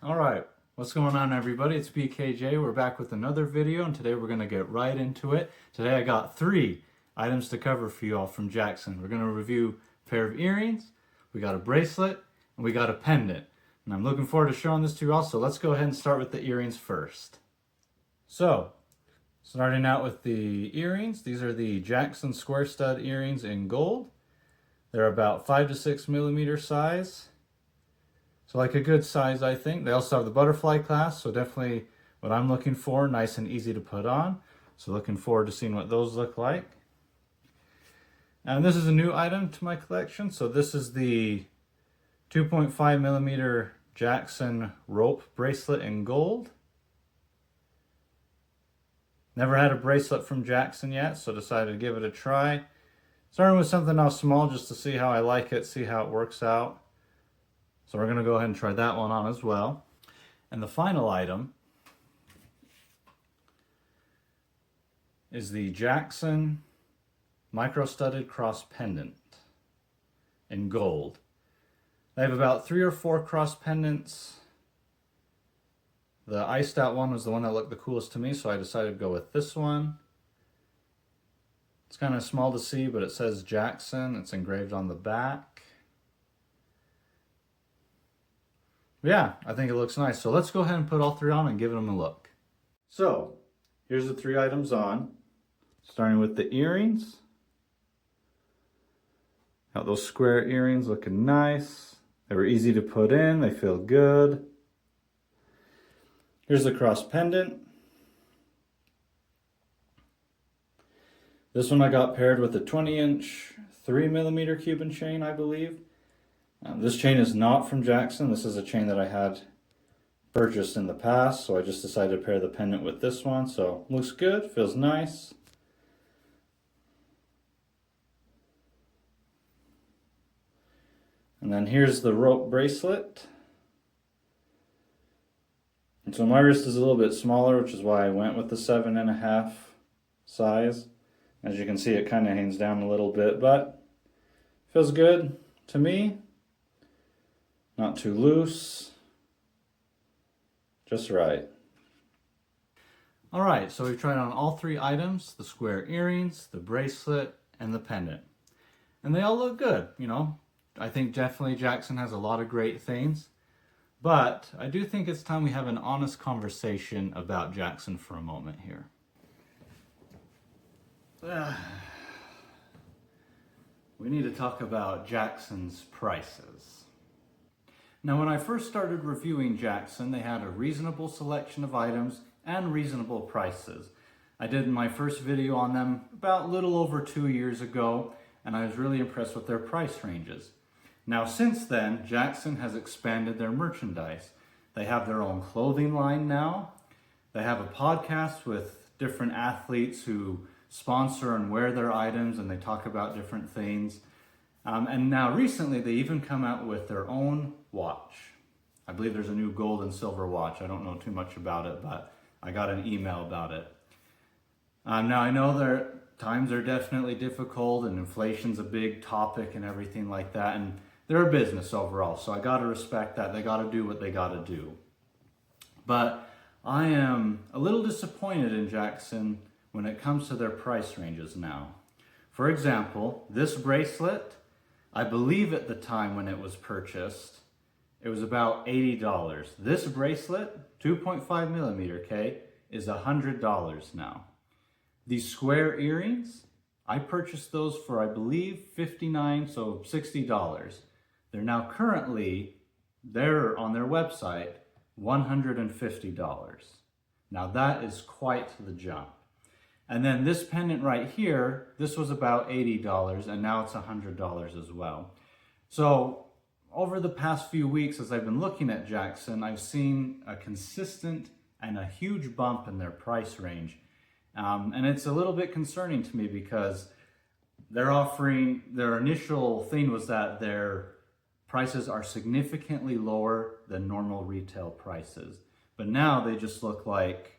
All right, what's going on, everybody? It's BKJ. We're back with another video, and today we're going to get right into it. Today I got 3 items to cover for you all from Jaxxon. We're going to review a pair of earrings, we got a bracelet, and we got a pendant. And I'm looking forward to showing this to you all, so let's go ahead and start with the earrings first. So, starting out with the earrings, these are the Jaxxon square stud earrings in gold. They're about 5 to 6 millimeter size. So like a good size, I think. They also have the butterfly clasp, so definitely what I'm looking for, nice and easy to put on. So looking forward to seeing what those look like. And this is a new item to my collection. So this is the 2.5 millimeter Jaxxon rope bracelet in gold. Never had a bracelet from Jaxxon yet, so decided to give it a try. Starting with something else small just to see how I like it, see how it works out. So we're going to go ahead and try that one on as well. And the final item is the Jaxxon micro-studded cross pendant in gold. They have about 3 or 4 cross pendants. The iced out one was the one that looked the coolest to me, so I decided to go with this one. It's kind of small to see, but it says Jaxxon. It's engraved on the back. Yeah, I think it looks nice. So let's go ahead and put all 3 on and give them a look. So, here's the 3 items on. Starting with the earrings. Got those square earrings looking nice. They were easy to put in, they feel good. Here's the cross pendant. This one I got paired with a 20-inch 3 millimeter Cuban chain, I believe. This chain is not from Jaxxon. This is a chain that I had purchased in the past, so I just decided to pair the pendant with this one. So looks good, feels nice. And then here's the rope bracelet. And so my wrist is a little bit smaller, which is why I went with the 7.5 size. As you can see, it kind of hangs down a little bit, but feels good to me. Not too loose, just right. All right, so we've tried on all 3 items, the square earrings, the bracelet, and the pendant. And they all look good, you know. I think definitely Jaxxon has a lot of great things, but I do think it's time we have an honest conversation about Jaxxon for a moment here. We need to talk about Jaxxon's prices. Now, when I first started reviewing Jaxxon, they had a reasonable selection of items and reasonable prices. I did my first video on them about a little over 2 years ago, and I was really impressed with their price ranges. Now, since then, Jaxxon has expanded their merchandise. They have their own clothing line now. They have a podcast with different athletes who sponsor and wear their items, and they talk about different things. And now recently they even come out with their own watch. I believe there's a new gold and silver watch. I don't know too much about it, but I got an email about it. Now I know their times are definitely difficult and inflation's a big topic and everything like that. And they're a business overall, so I gotta respect that. They gotta do what they gotta do. But I am a little disappointed in Jaxxon when it comes to their price ranges now. For example, this bracelet, I believe at the time when it was purchased, it was about $80. This bracelet, 2.5 millimeter, okay, is $100 now. These square earrings, I purchased those for, I believe, $59, so $60. They're now currently, they're on their website, $150. Now that is quite the jump. And then this pendant right here, this was about $80 and now it's $100 as well. So over the past few weeks as I've been looking at Jaxxon, I've seen a consistent and a huge bump in their price range. And it's a little bit concerning to me because they're offering, their initial thing was that their prices are significantly lower than normal retail prices. But now they just look like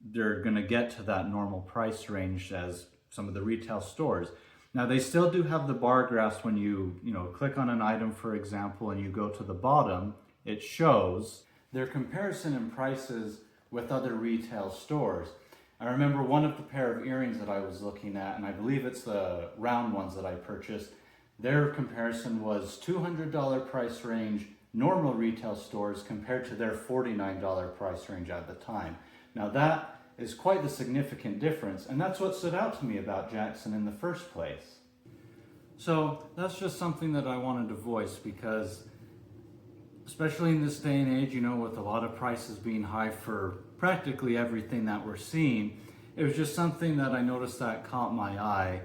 they're going to get to that normal price range as some of the retail stores. Now they still do have the bar graphs when you click on an item, for example, and you go to the bottom, it shows their comparison in prices with other retail stores. I remember one of the pair of earrings that I was looking at, and I believe it's the round ones that I purchased, their comparison was $200 price range normal retail stores compared to their $49 price range at the time. Now that is quite the significant difference, and that's what stood out to me about Jaxxon in the first place. So that's just something that I wanted to voice, because especially in this day and age, you know, with a lot of prices being high for practically everything that we're seeing, it was just something that I noticed that caught my eye,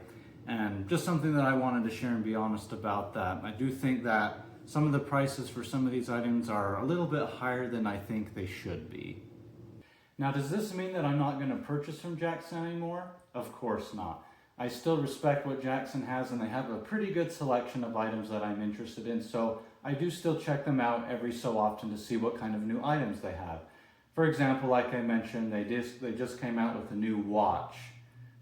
and just something that I wanted to share and be honest about that. I do think that some of the prices for some of these items are a little bit higher than I think they should be. Now, does this mean that I'm not going to purchase from Jaxxon anymore? Of course not. I still respect what Jaxxon has, and they have a pretty good selection of items that I'm interested in, so I do still check them out every so often to see what kind of new items they have. For example, like I mentioned, they just came out with a new watch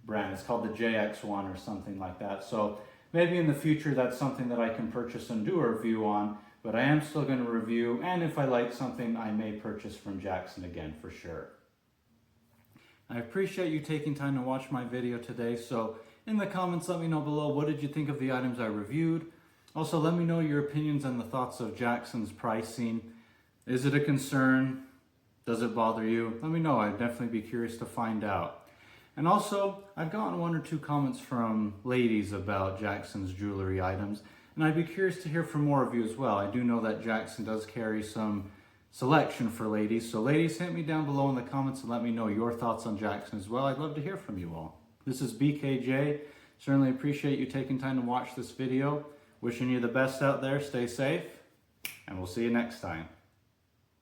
brand. It's called the Jaxxon or something like that. So maybe in the future that's something that I can purchase and do a review on, but I am still going to review, and if I like something, I may purchase from Jaxxon again for sure. I appreciate you taking time to watch my video today, so in the comments let me know below, what did you think of the items I reviewed? Also, let me know your opinions and the thoughts of Jaxxon's pricing. Is it a concern? Does it bother you? Let me know. I'd definitely be curious to find out. And also, I've gotten 1 or 2 comments from ladies about Jaxxon's jewelry items, and I'd be curious to hear from more of you as well. I do know that Jaxxon does carry some selection for ladies, so ladies, hit me down below in the comments and let me know your thoughts on Jaxxon as well. I'd love to hear from you all. This is BKJ. Certainly appreciate you taking time to watch this video. Wishing you the best out there. Stay safe, and we'll see you next time.